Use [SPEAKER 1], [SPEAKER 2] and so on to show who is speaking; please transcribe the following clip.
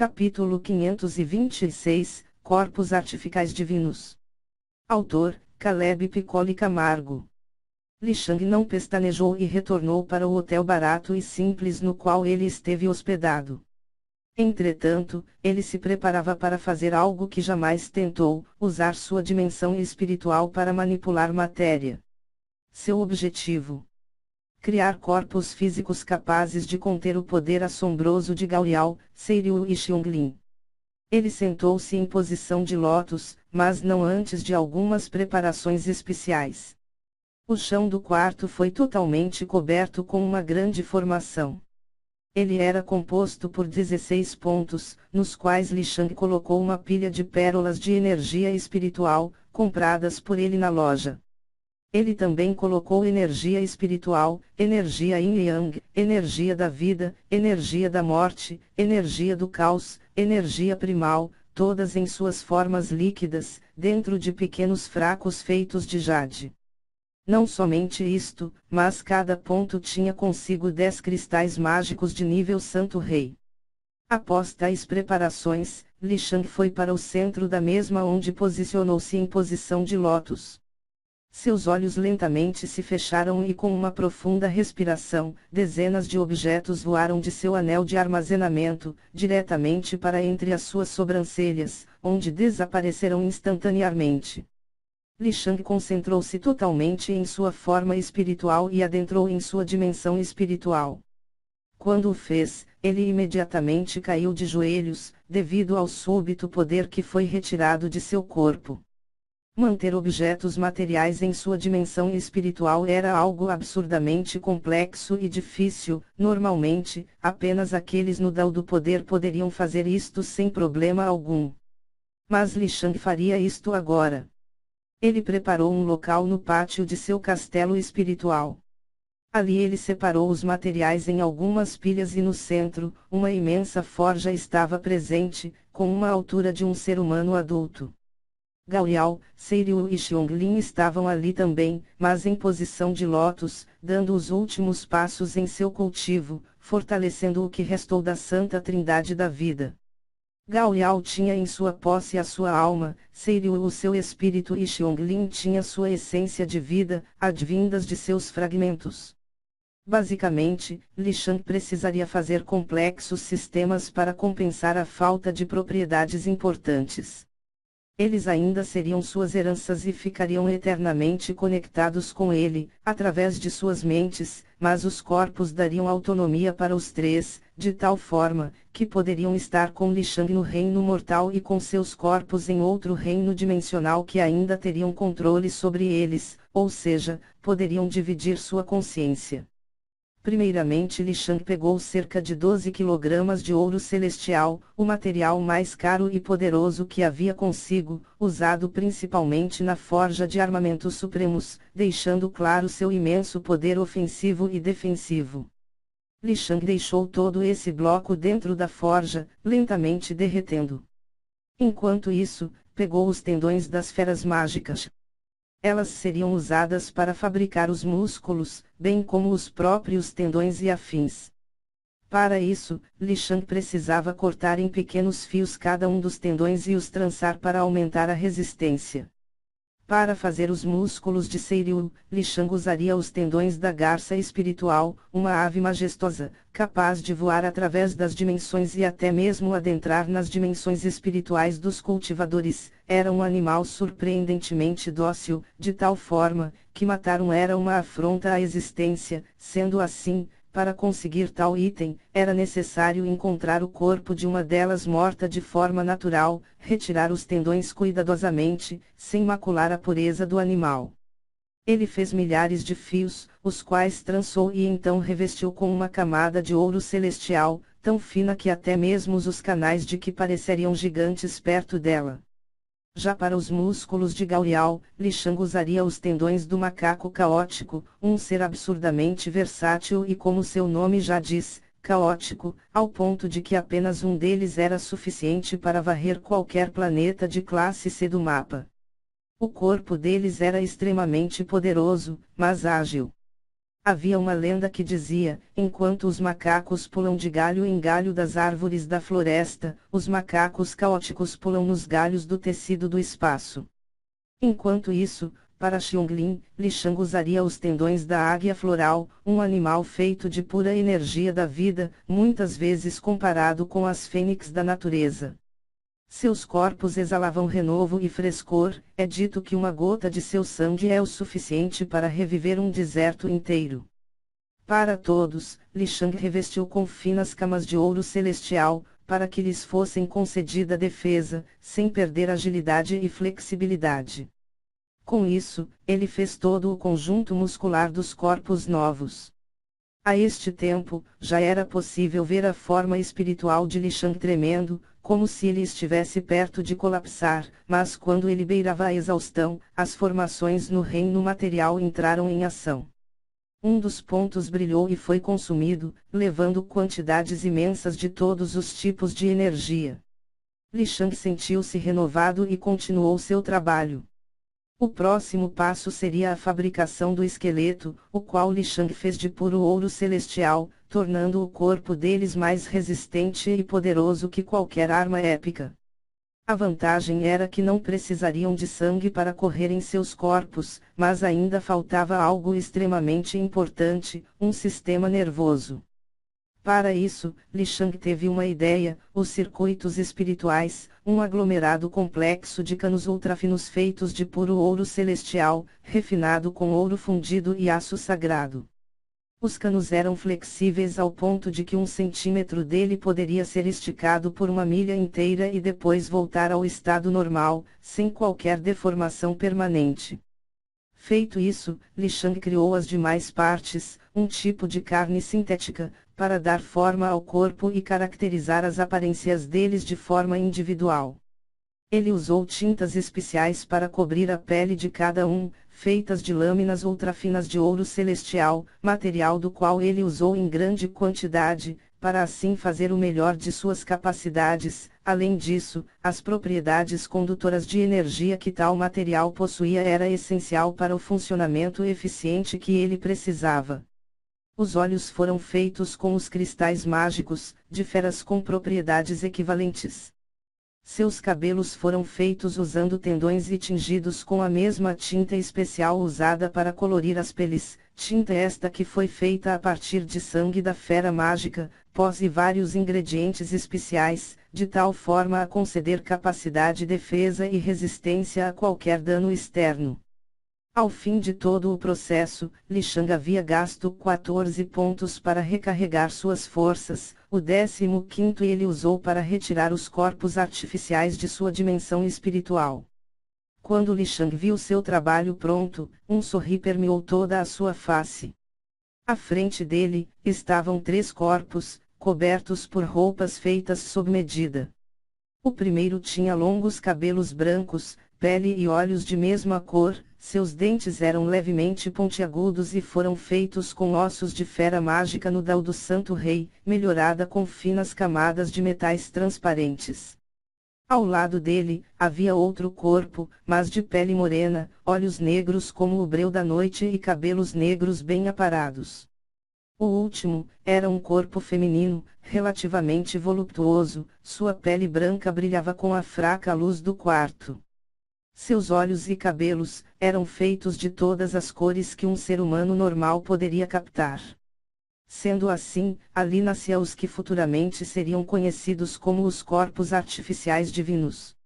[SPEAKER 1] Capítulo 526, Corpos Artificiais Divinos. Autor, Caleb Piccoli Camargo. Li Shang não pestanejou e retornou para o hotel barato e simples no qual ele esteve hospedado. Entretanto, ele se preparava para fazer algo que jamais tentou, usar sua dimensão espiritual para manipular matéria. Seu objetivo: criar corpos físicos capazes de conter o poder assombroso de Gaoliao, Seiryu e Xionglin. Ele sentou-se em posição de lótus, mas não antes de algumas preparações especiais. O chão do quarto foi totalmente coberto com uma grande formação. Ele era composto por 16 pontos, nos quais Li Shang colocou uma pilha de pérolas de energia espiritual, compradas por ele na loja. Ele também colocou energia espiritual, energia yin e yang, energia da vida, energia da morte, energia do caos, energia primal, todas em suas formas líquidas, dentro de pequenos fracos feitos de jade. Não somente isto, mas cada ponto tinha consigo 10 cristais mágicos de nível Santo Rei. Após tais preparações, Li Shang foi para o centro da mesma onde posicionou-se em posição de lótus. Seus olhos lentamente se fecharam e com uma profunda respiração, dezenas de objetos voaram de seu anel de armazenamento, diretamente para entre as suas sobrancelhas, onde desapareceram instantaneamente. Li Shang concentrou-se totalmente em sua forma espiritual e adentrou em sua dimensão espiritual. Quando o fez, ele imediatamente caiu de joelhos, devido ao súbito poder que foi retirado de seu corpo. Manter objetos materiais em sua dimensão espiritual era algo absurdamente complexo e difícil. Normalmente, apenas aqueles no Dao do poder poderiam fazer isto sem problema algum. Mas Li Shang faria isto agora. Ele preparou um local no pátio de seu castelo espiritual. Ali ele separou os materiais em algumas pilhas e no centro, uma imensa forja estava presente, com uma altura de um ser humano adulto. Gaoliao, Seiryu e Xionglin estavam ali também, mas em posição de lótus, dando os últimos passos em seu cultivo, fortalecendo o que restou da Santa Trindade da vida. Gaoliao tinha em sua posse a sua alma, Seiryu o seu espírito e Xionglin tinha sua essência de vida, advindas de seus fragmentos. Basicamente, Li Shang precisaria fazer complexos sistemas para compensar a falta de propriedades importantes. Eles ainda seriam suas heranças e ficariam eternamente conectados com ele, através de suas mentes, mas os corpos dariam autonomia para os três, de tal forma, que poderiam estar com Li Shang no reino mortal e com seus corpos em outro reino dimensional que ainda teriam controle sobre eles, ou seja, poderiam dividir sua consciência. Primeiramente Li Shang pegou cerca de 12 kg de ouro celestial, o material mais caro e poderoso que havia consigo, usado principalmente na forja de armamentos supremos, deixando claro seu imenso poder ofensivo e defensivo. Li Shang deixou todo esse bloco dentro da forja, lentamente derretendo. Enquanto isso, pegou os tendões das feras mágicas. Elas seriam usadas para fabricar os músculos, bem como os próprios tendões e afins. Para isso, Li Shang precisava cortar em pequenos fios cada um dos tendões e os trançar para aumentar a resistência. Para fazer os músculos de Seiryu, Li Shang usaria os tendões da garça espiritual, uma ave majestosa, capaz de voar através das dimensões e até mesmo adentrar nas dimensões espirituais dos cultivadores. Era um animal surpreendentemente dócil, de tal forma, que matar um era uma afronta à existência. Sendo assim, para conseguir tal item, era necessário encontrar o corpo de uma delas morta de forma natural, retirar os tendões cuidadosamente, sem macular a pureza do animal. Ele fez milhares de fios, os quais trançou e então revestiu com uma camada de ouro celestial, tão fina que até mesmo os canais de que pareceriam gigantes perto dela. Já para os músculos de Gaoliao, Li Shang usaria os tendões do macaco caótico, um ser absurdamente versátil e, como seu nome já diz, caótico, ao ponto de que apenas um deles era suficiente para varrer qualquer planeta de classe C do mapa. O corpo deles era extremamente poderoso, mas ágil. Havia uma lenda que dizia: enquanto os macacos pulam de galho em galho das árvores da floresta, os macacos caóticos pulam nos galhos do tecido do espaço. Enquanto isso, para Xiongling, Li Shang usaria os tendões da águia floral, um animal feito de pura energia da vida, muitas vezes comparado com as fênix da natureza. Seus corpos exalavam renovo e frescor, é dito que uma gota de seu sangue é o suficiente para reviver um deserto inteiro. Para todos, Li Shang revestiu com finas camas de ouro celestial, para que lhes fossem concedida defesa, sem perder agilidade e flexibilidade. Com isso, ele fez todo o conjunto muscular dos corpos novos. A este tempo, já era possível ver a forma espiritual de Li Shang tremendo, como se ele estivesse perto de colapsar, mas quando ele beirava a exaustão, as formações no reino material entraram em ação. Um dos pontos brilhou e foi consumido, levando quantidades imensas de todos os tipos de energia. Li Shang sentiu-se renovado e continuou seu trabalho. O próximo passo seria a fabricação do esqueleto, o qual Li Shang fez de puro ouro celestial, tornando o corpo deles mais resistente e poderoso que qualquer arma épica. A vantagem era que não precisariam de sangue para correr em seus corpos, mas ainda faltava algo extremamente importante, um sistema nervoso. Para isso, Li Shang teve uma ideia: os circuitos espirituais, um aglomerado complexo de canos ultrafinos feitos de puro ouro celestial, refinado com ouro fundido e aço sagrado. Os canos eram flexíveis ao ponto de que 1 centímetro dele poderia ser esticado por uma milha inteira e depois voltar ao estado normal, sem qualquer deformação permanente. Feito isso, Li Shang criou as demais partes, um tipo de carne sintética, para dar forma ao corpo e caracterizar as aparências deles de forma individual. Ele usou tintas especiais para cobrir a pele de cada um, feitas de lâminas ultrafinas de ouro celestial, material do qual ele usou em grande quantidade, para assim fazer o melhor de suas capacidades. Além disso, as propriedades condutoras de energia que tal material possuía era essencial para o funcionamento eficiente que ele precisava. Os olhos foram feitos com os cristais mágicos, de feras com propriedades equivalentes. Seus cabelos foram feitos usando tendões e tingidos com a mesma tinta especial usada para colorir as peles, tinta esta que foi feita a partir de sangue da fera mágica, pós e vários ingredientes especiais, de tal forma a conceder capacidade de defesa e resistência a qualquer dano externo. Ao fim de todo o processo, Li Shang havia gasto 14 pontos para recarregar suas forças, o 15º ele usou para retirar os corpos artificiais de sua dimensão espiritual. Quando Li Shang viu seu trabalho pronto, um sorriso permeou toda a sua face. À frente dele, estavam 3 corpos, cobertos por roupas feitas sob medida. O primeiro tinha longos cabelos brancos, pele e olhos de mesma cor, seus dentes eram levemente pontiagudos e foram feitos com ossos de fera mágica no dao do Santo Rei, melhorada com finas camadas de metais transparentes. Ao lado dele, havia outro corpo, mas de pele morena, olhos negros como o breu da noite e cabelos negros bem aparados. O último, era um corpo feminino, relativamente voluptuoso, sua pele branca brilhava com a fraca luz do quarto. Seus olhos e cabelos, eram feitos de todas as cores que um ser humano normal poderia captar. Sendo assim, ali nascia os que futuramente seriam conhecidos como os corpos artificiais divinos.